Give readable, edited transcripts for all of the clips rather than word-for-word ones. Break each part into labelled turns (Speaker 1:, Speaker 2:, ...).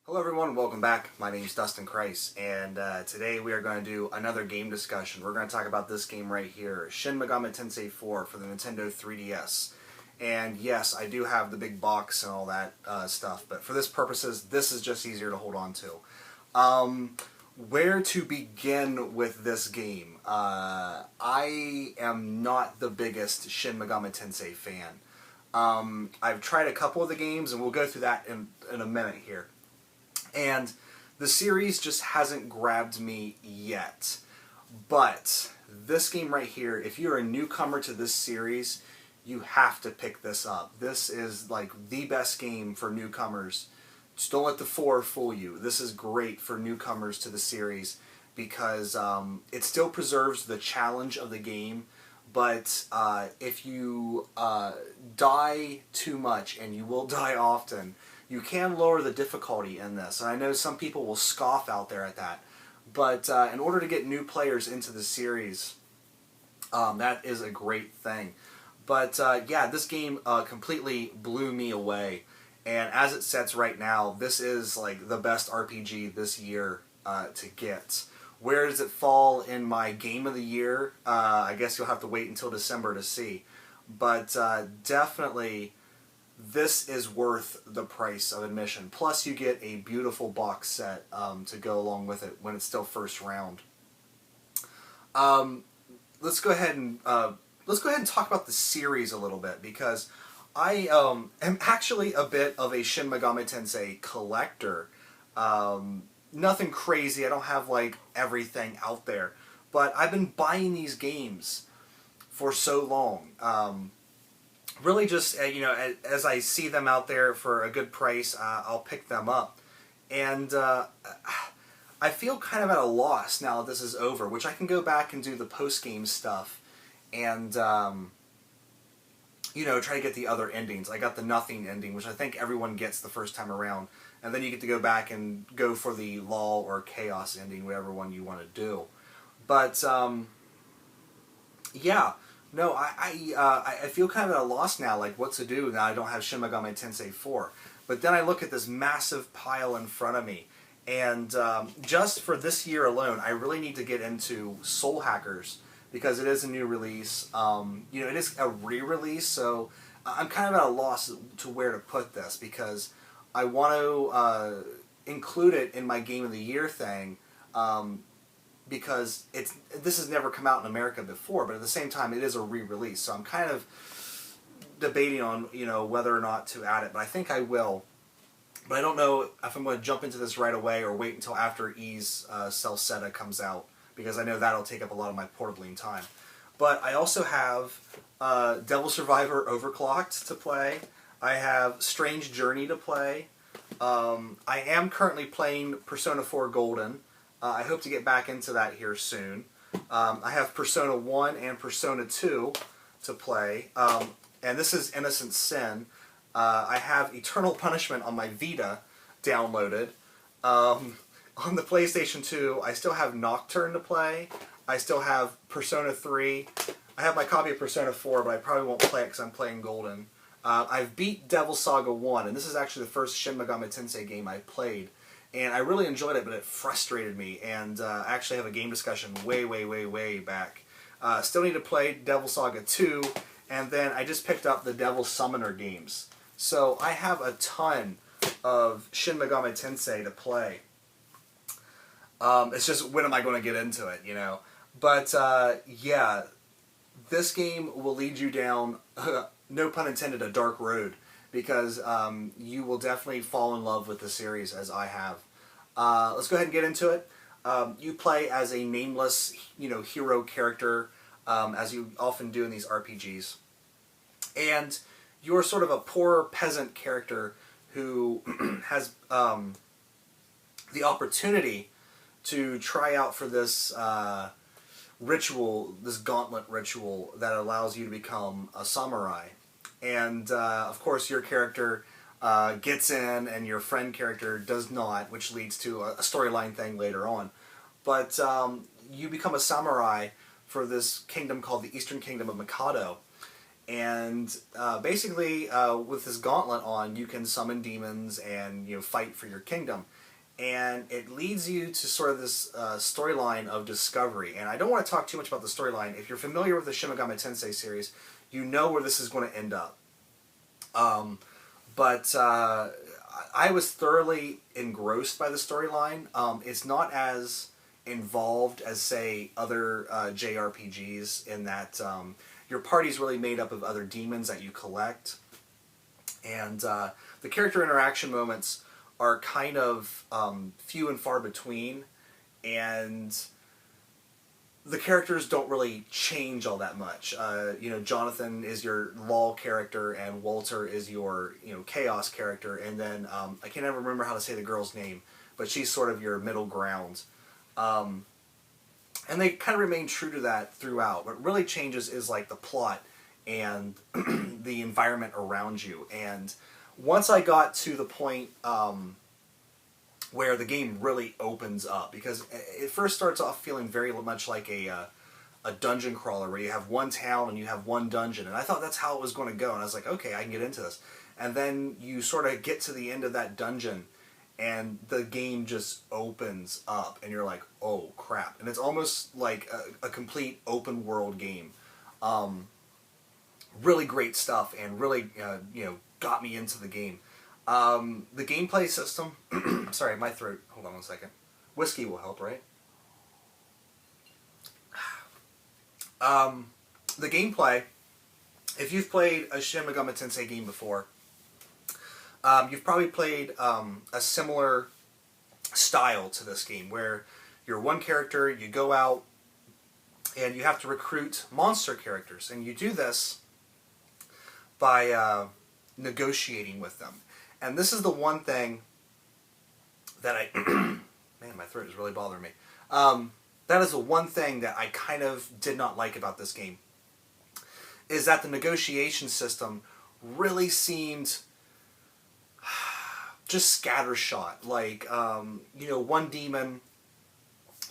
Speaker 1: Hello everyone, welcome back. My name is dustinkreis, and today we are going to do another game discussion. We're going to talk about this game right here, Shin Megami Tensei IV for the Nintendo 3DS. And yes, I do have the big box and all that stuff, but for this purposes, this is just easier to hold on to. Where to begin with this game? I am not the biggest Shin Megami Tensei fan. I've tried a couple of the games, and we'll go through that in a minute here. And the series just hasn't grabbed me yet. But this game right here, if you're a newcomer to this series, you have to pick this up. This is like the best game for newcomers. Just don't let the 4 fool you. This is great for newcomers to the series because it still preserves the challenge of the game. But if you die too much, and you will die often, you can lower the difficulty in this. And I know some people will scoff out there at that. But in order to get new players into the series, that is a great thing. But yeah, this game completely blew me away. And as it sets right now, this is like the best RPG this year to get. Where does it fall in my game of the year? I guess you'll have to wait until December to see. But definitely, this is worth the price of admission. Plus, you get a beautiful box set to go along with it when it's still first round. Let's go ahead and talk about the series a little bit, because I am actually a bit of a Shin Megami Tensei collector. Nothing crazy. I don't have like everything out there, but I've been buying these games for so long. Really just, as I see them out there for a good price, I'll pick them up. And I feel kind of at a loss now that this is over, which I can go back and do the post-game stuff and, try to get the other endings. I got the nothing ending, which I think everyone gets the first time around. And then you get to go back and go for the law or chaos ending, whatever one you want to do. But, yeah. No, I feel kind of at a loss now, like what to do now I don't have Shin Megami Tensei 4. But then I look at this massive pile in front of me, and just for this year alone, I really need to get into Soul Hackers, because it is a new release. It is a re-release, so I'm kind of at a loss to where to put this, because I want to include it in my Game of the Year thing, because this has never come out in America before, but at the same time it is a re-release, so I'm kind of debating on whether or not to add it, but I think I will. But I don't know if I'm going to jump into this right away or wait until after Ys Celceta comes out, because I know that'll take up a lot of my portabling time. But I also have Devil Survivor Overclocked to play. I have Strange Journey to play. I am currently playing Persona 4 Golden. I hope to get back into that here soon. I have Persona 1 and Persona 2 to play. And this is Innocent Sin. I have Eternal Punishment on my Vita downloaded. On the PlayStation 2, I still have Nocturne to play. I still have Persona 3. I have my copy of Persona 4, but I probably won't play it because I'm playing Golden. I've beat Devil Saga 1, and this is actually the first Shin Megami Tensei game I played. And I really enjoyed it, but it frustrated me, and I actually have a game discussion way back. Still need to play Devil Saga 2, and then I just picked up the Devil Summoner games. So I have a ton of Shin Megami Tensei to play. It's just, when am I going to get into it, But, yeah, this game will lead you down, no pun intended, a dark road, because you will definitely fall in love with the series as I have. Let's go ahead and get into it. You play as a nameless, hero character, as you often do in these RPGs. And you're sort of a poor peasant character who has the opportunity to try out for this ritual, this gauntlet ritual that allows you to become a samurai. And, of course, your character gets in, and your friend character does not, which leads to a storyline thing later on. But you become a samurai for this kingdom called the Eastern Kingdom of Mikado. And basically, with this gauntlet on, you can summon demons and fight for your kingdom. And it leads you to sort of this storyline of discovery. And I don't want to talk too much about the storyline. If you're familiar with the Shin Megami Tensei series, you know where this is going to end up. But I was thoroughly engrossed by the storyline. It's not as involved as, say, other JRPGs in that your party's really made up of other demons that you collect. And the character interaction moments are kind of few and far between, and the characters don't really change all that much. Jonathan is your law character, and Walter is your chaos character, and then I can't ever remember how to say the girl's name, but she's sort of your middle ground. And they kind of remain true to that throughout. What really changes is like the plot and the environment around you. And once I got to the point where the game really opens up, because it first starts off feeling very much like a dungeon crawler where you have one town and you have one dungeon, and I thought that's how it was going to go, and I was like, okay, I can get into this. And then you sort of get to the end of that dungeon, and the game just opens up, and you're like, oh crap. And it's almost like a complete open world game. Really great stuff, and really got me into the game. The gameplay system, sorry, my throat, hold on one second. Whiskey will help, right? The gameplay, if you've played a Shin Megami Tensei game before, you've probably played a similar style to this game, where you're one character, you go out, and you have to recruit monster characters, and you do this by negotiating with them. And this is the one thing that I... man, my throat is really bothering me. That is the one thing that I kind of did not like about this game, is that the negotiation system really seemed just scattershot. Like, one demon,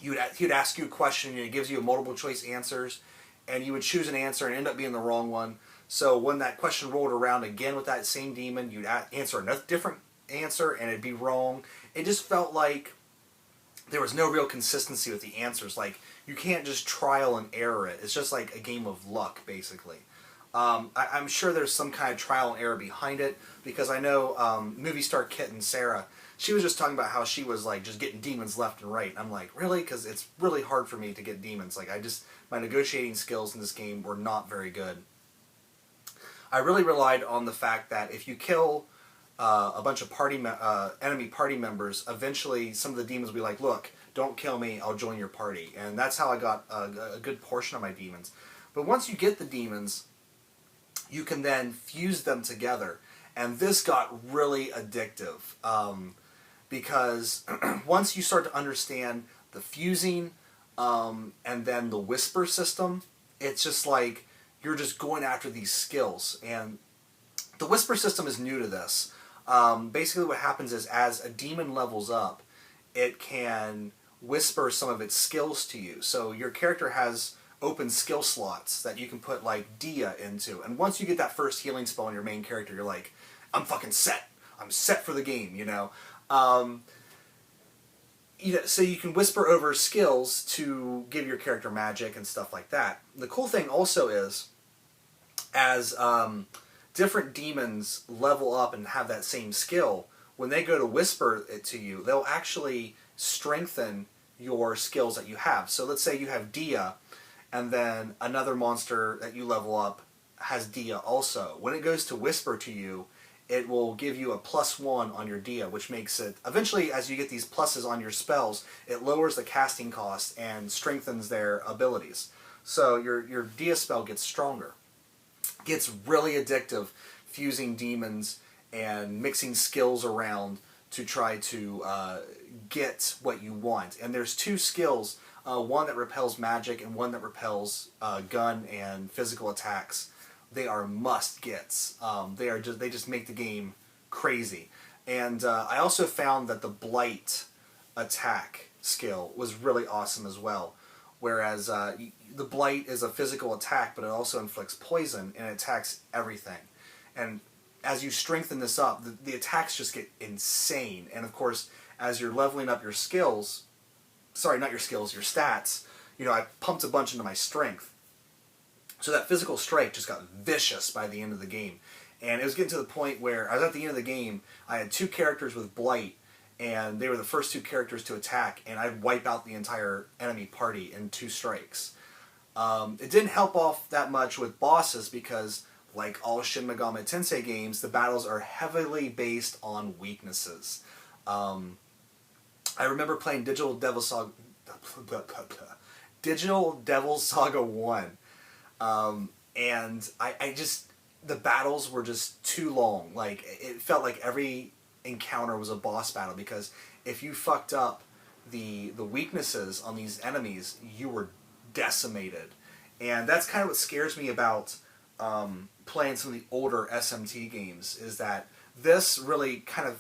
Speaker 1: he'd ask you a question, and it gives you multiple choice answers, and you would choose an answer and end up being the wrong one. So when that question rolled around again with that same demon, you'd answer a different answer, and it'd be wrong. It just felt like there was no real consistency with the answers. Like, you can't just trial and error it. It's just like a game of luck, basically. I'm sure there's some kind of trial and error behind it, because I know movie star Kitten Sarah, she was just talking about how she was like just getting demons left and right. And I'm like, really? Because it's really hard for me to get demons. Like, my negotiating skills in this game were not very good. I really relied on the fact that if you kill a bunch of enemy party members, eventually some of the demons will be like, look, don't kill me, I'll join your party. And that's how I got a good portion of my demons. But once you get the demons, you can then fuse them together. And this got really addictive, because once you start to understand the fusing and then the whisper system, it's just like you're just going after these skills. And the whisper system is new to this. Basically what happens is, as a demon levels up, it can whisper some of its skills to you. So your character has open skill slots that you can put like Dia into. And once you get that first healing spell on your main character, you're like, I'm fucking set. I'm set for the game, so you can whisper over skills to give your character magic and stuff like that. The cool thing also is, as different demons level up and have that same skill, when they go to whisper it to you, they'll actually strengthen your skills that you have. So let's say you have Dia, and then another monster that you level up has Dia also. When it goes to whisper to you, it will give you a +1 on your Dia, which makes it, eventually as you get these pluses on your spells, it lowers the casting cost and strengthens their abilities. So your Dia spell gets stronger. Gets really addictive, fusing demons and mixing skills around to try to get what you want. And there's two skills, one that repels magic and one that repels gun and physical attacks. They are must-gets. They just make the game crazy. And I also found that the Blight attack skill was really awesome as well. whereas the blight is a physical attack, but it also inflicts poison and it attacks everything. And as you strengthen this up, the attacks just get insane. And of course, as you're leveling up your skills, sorry, not your skills, your stats, you know, I pumped a bunch into my strength. So that physical strike just got vicious by the end of the game. And it was getting to the point where I was at the end of the game, I had 2 characters with blight, and they were the first 2 characters to attack, and I'd wipe out the entire enemy party in 2 strikes. It didn't help off that much with bosses because, like all Shin Megami Tensei games, the battles are heavily based on weaknesses. I remember playing Digital Devil Saga 1, and I just, the battles were just too long. Like, it felt like every encounter was a boss battle, because if you fucked up the weaknesses on these enemies, you were decimated. And that's kind of what scares me about playing some of the older SMT games, is that this really kind of,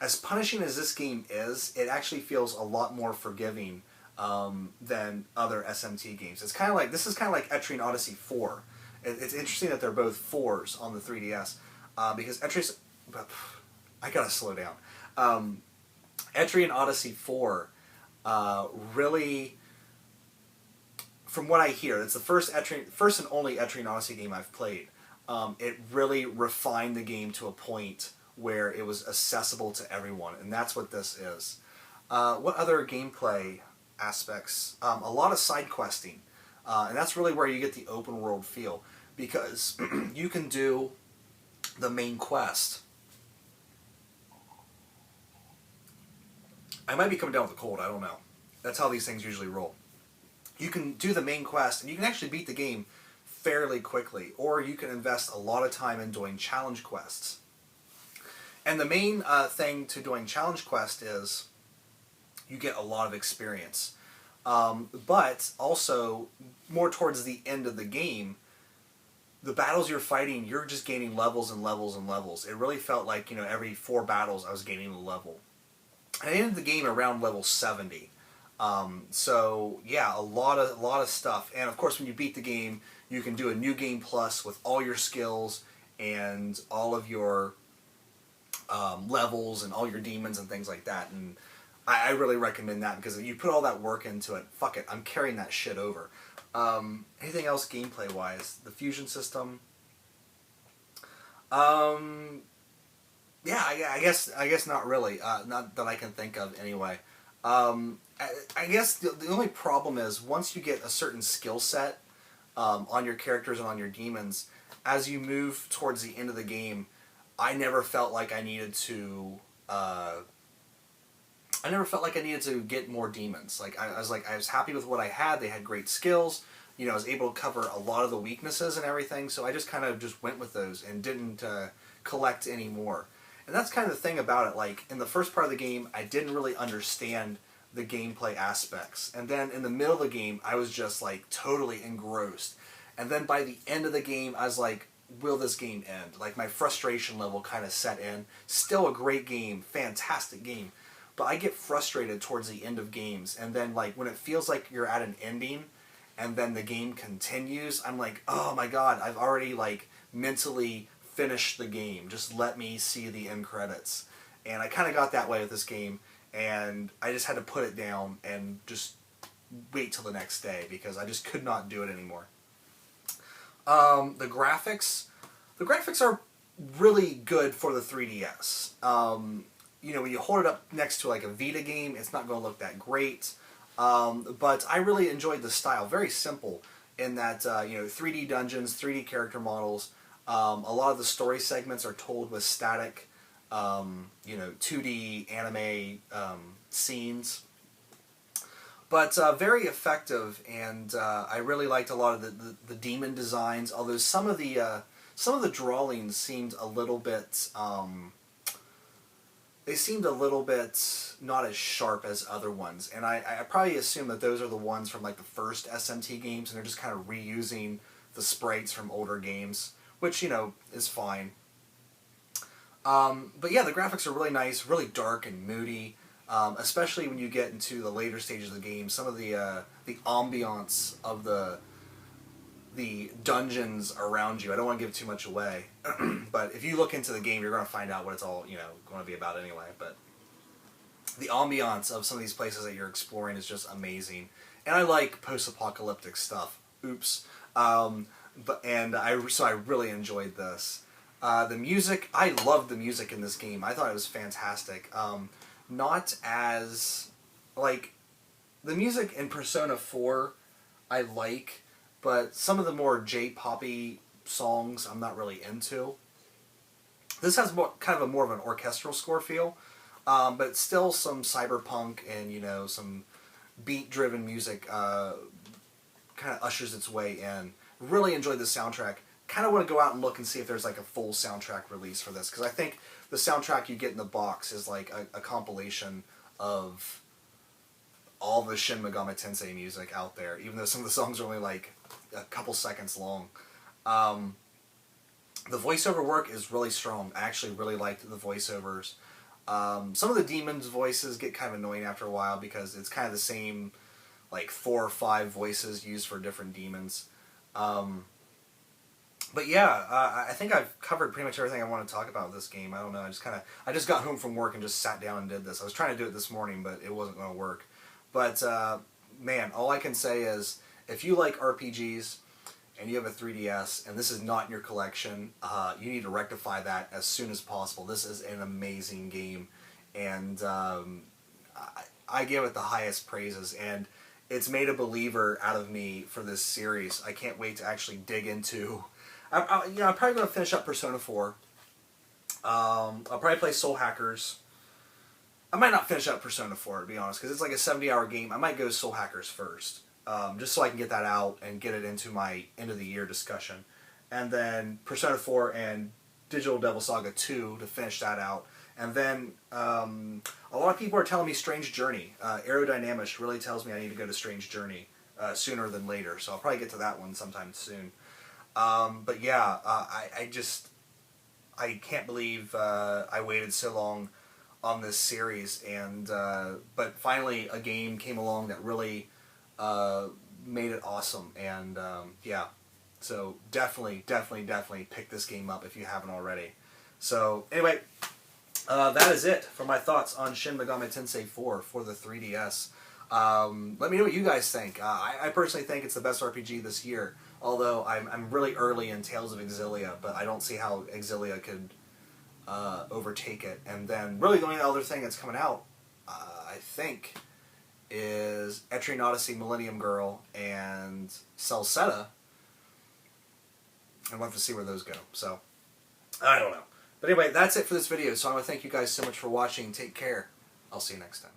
Speaker 1: as punishing as this game is, it actually feels a lot more forgiving than other SMT games. It's kind of like, this is kind of like Etrian Odyssey 4. It's interesting that they're both 4s on the 3DS, because I gotta slow down. Etrian Odyssey 4 really, from what I hear, it's the first and only Etrian Odyssey game I've played. It really refined the game to a point where it was accessible to everyone, and that's what this is. What other gameplay aspects? A lot of side questing, and that's really where you get the open world feel, because you can do the main quest. I might be coming down with a cold, I don't know. That's how these things usually roll. You can do the main quest, and you can actually beat the game fairly quickly, or you can invest a lot of time in doing challenge quests. And the main thing to doing challenge quest is you get a lot of experience. But also, more towards the end of the game, the battles you're fighting, you're just gaining levels and levels and levels. It really felt like, you know, every 4 battles I was gaining a level. I ended the game around level 70. So yeah, a lot of stuff. And of course, when you beat the game, you can do a new game plus with all your skills and all of your levels and all your demons and things like that. And I really recommend that, because if you put all that work into it, fuck it, I'm carrying that shit over. Anything else gameplay wise? The fusion system. Yeah, I guess not really. Not that I can think of anyway. I guess the only problem is, once you get a certain skill set on your characters and on your demons, as you move towards the end of the game, I never felt like I needed to. I never felt like I needed to get more demons. Like I was happy with what I had. They had great skills. You know, I was able to cover a lot of the weaknesses and everything. So I just kind of just went with those and didn't collect any more. And that's kind of the thing about it. Like, in the first part of the game, I didn't really understand the gameplay aspects. And then in the middle of the game, I was just like totally engrossed. And then by the end of the game, I was like, will this game end? Like, my frustration level kind of set in. Still a great game, fantastic game. But I get frustrated towards the end of games. And then, like, when it feels like you're at an ending and then the game continues, I'm like, oh my god, I've already, like, mentally finished the game. Just let me see the end credits. And I kind of got that way with this game. And I just had to put it down and just wait till the next day, because I just could not do it anymore. The graphics are really good for the 3DS. You know, when you hold it up next to like a Vita game, it's not going to look that great. But I really enjoyed the style. Very simple in that, you know, 3D dungeons, 3D character models. A lot of the story segments are told with static, you know, 2D anime scenes. But very effective, and I really liked a lot of the demon designs. Although some of the drawings seemed a little bit, they seemed a little bit not as sharp as other ones. And I probably assume that those are the ones from like the first SMT games, and they're just kind of reusing the sprites from older games, which, you know, is fine. But yeah, the graphics are really nice, really dark and moody. especially when you get into the later stages of the game. Some of the ambiance of the dungeons around you. I don't want to give too much away, but if you look into the game, you're going to find out what it's all going to be about anyway. But the ambiance of some of these places that you're exploring is just amazing, and I like post-apocalyptic stuff. Oops. So I really enjoyed this. The music, I loved the music in this game. I thought it was fantastic. Not as, like, the music in Persona 4 I like, but some of the more J-poppy songs I'm not really into. This has kind of more of an orchestral score feel, but still some cyberpunk and, some beat-driven music kind of ushers its way in. Really enjoyed the soundtrack. Kind of want to go out and look and see if there's like a full soundtrack release for this, because I think the soundtrack you get in the box is like a compilation of all the Shin Megami Tensei music out there, even though some of the songs are only like a couple seconds long. The voiceover work is really strong. I actually really liked the voiceovers. Some of the demons' voices get kind of annoying after a while because it's kind of the same, like 4 or 5 voices used for different demons. But yeah, I think I've covered pretty much everything I want to talk about with this game. I don't know, I just got home from work and just sat down and did this. I was trying to do it this morning, but it wasn't going to work. But, man, all I can say is, if you like RPGs, and you have a 3DS, and this is not in your collection, you need to rectify that as soon as possible. This is an amazing game, and I give it the highest praises, and it's made a believer out of me for this series. I can't wait to actually dig into... I'm probably going to finish up Persona 4. I'll probably play Soul Hackers. I might not finish up Persona 4, to be honest, because it's like a 70-hour game. I might go Soul Hackers first, just so I can get that out and get it into my end-of-the-year discussion. And then Persona 4 and Digital Devil Saga 2 to finish that out. And then a lot of people are telling me Strange Journey. Aerodynamics really tells me I need to go to Strange Journey sooner than later, so I'll probably get to that one sometime soon. But yeah, I can't believe I waited so long on this series, and but finally a game came along that really made it awesome, and yeah, so definitely pick this game up if you haven't already. So anyway, that is it for my thoughts on Shin Megami Tensei 4 for the 3DS. Let me know what you guys think. I personally think it's the best RPG this year, although I'm really early in Tales of Exilia, but I don't see how Exilia could overtake it. And then really the only other thing that's coming out, I think, is Etrian Odyssey, Millennium Girl, and Celceta. And we'll have to see where those go. So, I don't know. But anyway, that's it for this video. So I want to thank you guys so much for watching. Take care. I'll see you next time.